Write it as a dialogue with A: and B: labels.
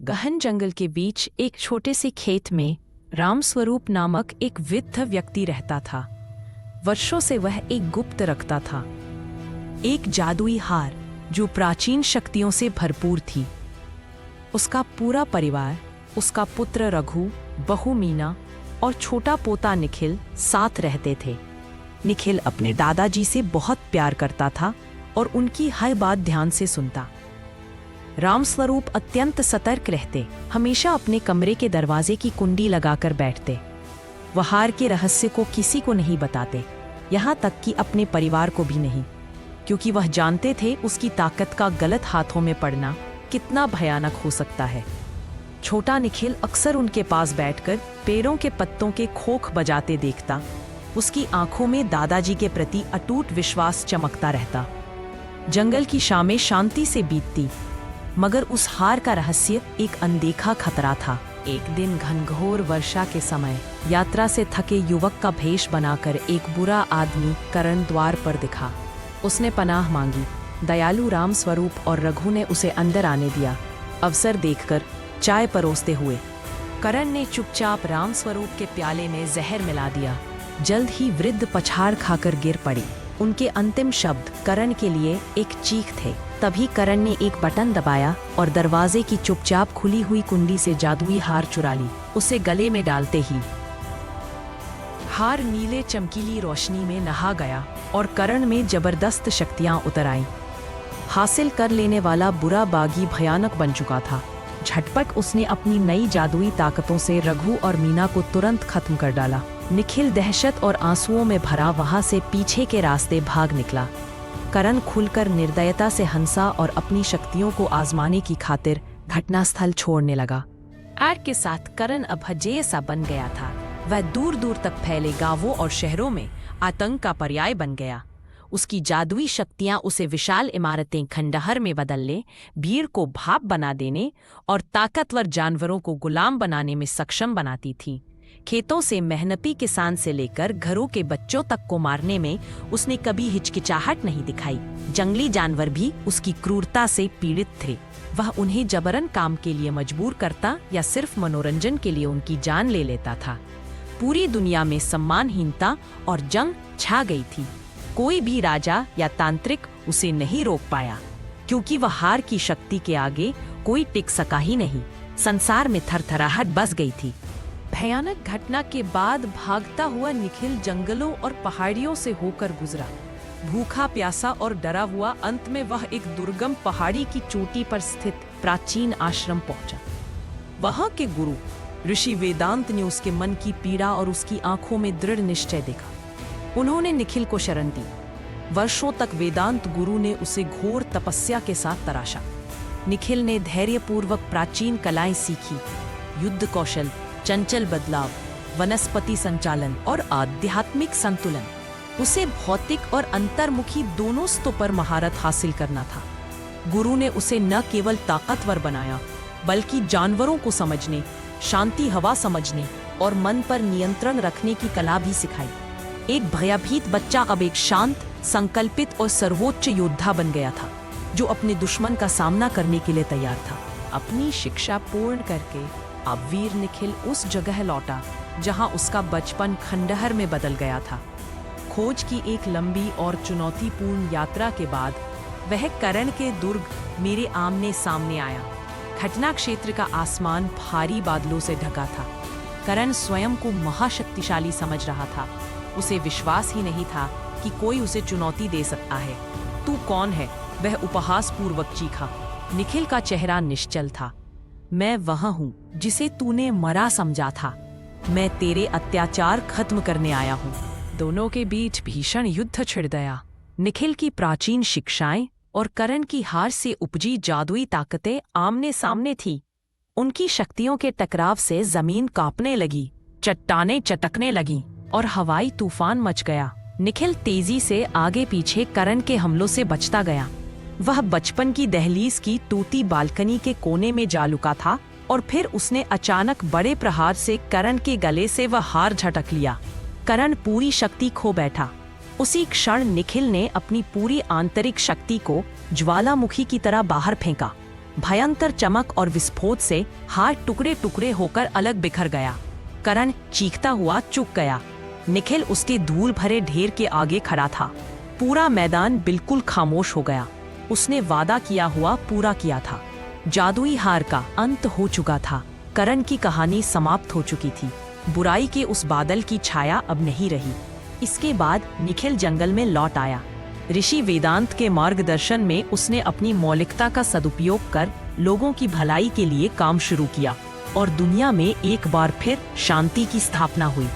A: गहन जंगल के बीच एक छोटे से खेत में रामस्वरूप नामक एक वृद्ध व्यक्ति रहता था। वर्षों से वह एक गुप्त रखता था, एक जादुई हार जो प्राचीन शक्तियों से भरपूर थी। उसका पूरा परिवार, उसका पुत्र रघु, बहू मीना और छोटा पोता निखिल साथ रहते थे। निखिल अपने दादाजी से बहुत प्यार करता था और उनकी हर बात ध्यान से सुनता। रामस्वरूप अत्यंत सतर्क रहते, हमेशा अपने कमरे के दरवाजे की कुंडी लगाकर बैठते। वह हार के रहस्य को किसी को नहीं बताते, यहाँ तक कि अपने परिवार को भी नहीं, क्योंकि वह जानते थे उसकी ताकत का गलत हाथों में पड़ना कितना भयानक हो सकता है। छोटा निखिल अक्सर उनके पास बैठकर पेड़ों के पत्तों के खोख बजाते देखता। उसकी आंखों में दादाजी के प्रति अटूट विश्वास चमकता रहता। जंगल की शामें शांति से बीतती, मगर उस हार का रहस्य एक अनदेखा खतरा था। एक दिन घनघोर वर्षा के समय यात्रा से थके युवक का भेष बनाकर एक बुरा आदमी करण द्वार पर दिखा। उसने पनाह मांगी। दयालु रामस्वरूप और रघु ने उसे अंदर आने दिया। अवसर देखकर चाय परोसते हुए करण ने चुपचाप रामस्वरूप के प्याले में जहर मिला दिया। जल्द ही वृद्ध पछाड़ खाकर गिर पड़ी। उनके अंतिम शब्द करण के लिए एक चीख थे। तभी करण ने एक बटन दबाया और दरवाजे की चुपचाप खुली हुई कुंडी से जादुई हार चुरा ली। उसे गले में डालते ही हार नीले चमकीली रोशनी में नहा गया और करण में जबरदस्त शक्तियां उतर आईं। हासिल कर लेने वाला बुरा बागी भयानक बन चुका था। झटपट उसने अपनी नई जादुई ताकतों से रघु और मीना को तुरंत खत्म कर डाला। निखिल दहशत और आंसुओं में भरा वहां से पीछे के रास्ते भाग निकला। करण खुलकर निर्दयता से हंसा और अपनी शक्तियों को आजमाने की खातिर घटनास्थल छोड़ने लगा। आर के साथ करण अब अजेय सा बन गया था। वह दूर दूर तक फैले गांवों और शहरों में आतंक का पर्याय बन गया। उसकी जादुई शक्तियां उसे विशाल इमारतें खंडहर में बदलने, भीड़ को भाप बना देने और ताकतवर जानवरों को गुलाम बनाने में सक्षम बनाती थीं। खेतों से मेहनती किसान से लेकर घरों के बच्चों तक को मारने में उसने कभी हिचकिचाहट नहीं दिखाई। जंगली जानवर भी उसकी क्रूरता से पीड़ित थे। वह उन्हें जबरन काम के लिए मजबूर करता या सिर्फ मनोरंजन के लिए उनकी जान ले लेता था। पूरी दुनिया में सम्मानहीनता और जंग छा गई थी। कोई भी राजा या तांत्रिक उसे नहीं रोक पाया, क्योंकि वह हार की शक्ति के आगे कोई टिक सका ही नहीं। संसार में थरथराहट बस गई थी। भयानक घटना के बाद भागता हुआ निखिल जंगलों और पहाड़ियों से होकर गुजरा। भूखा प्यासा और डरा हुआ अंत में वह एक दुर्गम पहाड़ी की चोटी पर स्थित प्राचीन आश्रम पहुंचा। वहां के गुरु ऋषि वेदांत ने उसके मन की पीड़ा और उसकी आंखों में दृढ़ निश्चय देखा। उन्होंने निखिल को शरण दी। वर्षों तक वेदांत गुरु ने उसे घोर तपस्या के साथ तराशा। निखिल ने धैर्यपूर्वक प्राचीन कलाएं सीखी, युद्ध कौशल, चंचल बदलाव, वनस्पति संचालन और आध्यात्मिक संतुलन। उसे भौतिक और अंतर्मुखी दोनों स्तरों पर महारत हासिल करना था। गुरु ने उसे न केवल ताकतवर बनाया, बल्कि जानवरों को समझने, शांति हवा समझने और मन पर नियंत्रण रखने की कला भी सिखाई। एक भयभीत बच्चा अब एक शांत, संकल्पित और सर्वोच्च योद्धा बन गया था, जो अपने दुश्मन का सामना करने के लिए तैयार था। अपनी शिक्षा पूर्ण करके अब वीर निखिल उस जगह लौटा जहां उसका बचपन खंडहर में बदल गया था। खोज की एक लंबी और चुनौतीपूर्ण यात्रा के बाद वह करण के दुर्ग मेरे आमने सामने आया। घटना क्षेत्र का आसमान भारी बादलों से ढका था। करण स्वयं को महाशक्तिशाली समझ रहा था। उसे विश्वास ही नहीं था कि कोई उसे चुनौती दे सकता है। तू कौन है? वह उपहास पूर्वक चीखा। निखिल का चेहरा निश्चल था। मैं वह हूँ जिसे तूने मरा समझा था। मैं तेरे अत्याचार खत्म करने आया हूँ। दोनों के बीच भीषण युद्ध छिड़ गया। निखिल की प्राचीन शिक्षाएं और करण की हार से उपजी जादुई ताकतें आमने सामने थी। उनकी शक्तियों के टकराव से जमीन कांपने लगी, चट्टानें चटकने लगीं और हवाई तूफान मच गया। निखिल तेजी से आगे पीछे करण के हमलों से बचता गया। वह बचपन की दहलीज की टूटी बालकनी के कोने में जा लुका था और फिर उसने अचानक बड़े प्रहार से करण के गले से वह हार झटक लिया। करण पूरी शक्ति खो बैठा। उसी क्षण निखिल ने अपनी पूरी आंतरिक शक्ति को ज्वालामुखी की तरह बाहर फेंका। भयंकर चमक और विस्फोट से हार टुकड़े टुकड़े होकर अलग बिखर गया। करण चीखता हुआ चुक गया। निखिल उसके धूल भरे ढेर के आगे खड़ा था। पूरा मैदान बिल्कुल खामोश हो गया। उसने वादा किया हुआ पूरा किया था। जादुई हार का अंत हो चुका था। करण की कहानी समाप्त हो चुकी थी। बुराई के उस बादल की छाया अब नहीं रही। इसके बाद निखिल जंगल में लौट आया। ऋषि वेदांत के मार्गदर्शन में उसने अपनी मौलिकता का सदुपयोग कर लोगों की भलाई के लिए काम शुरू किया और दुनिया में एक बार फिर शांति की स्थापना हुई।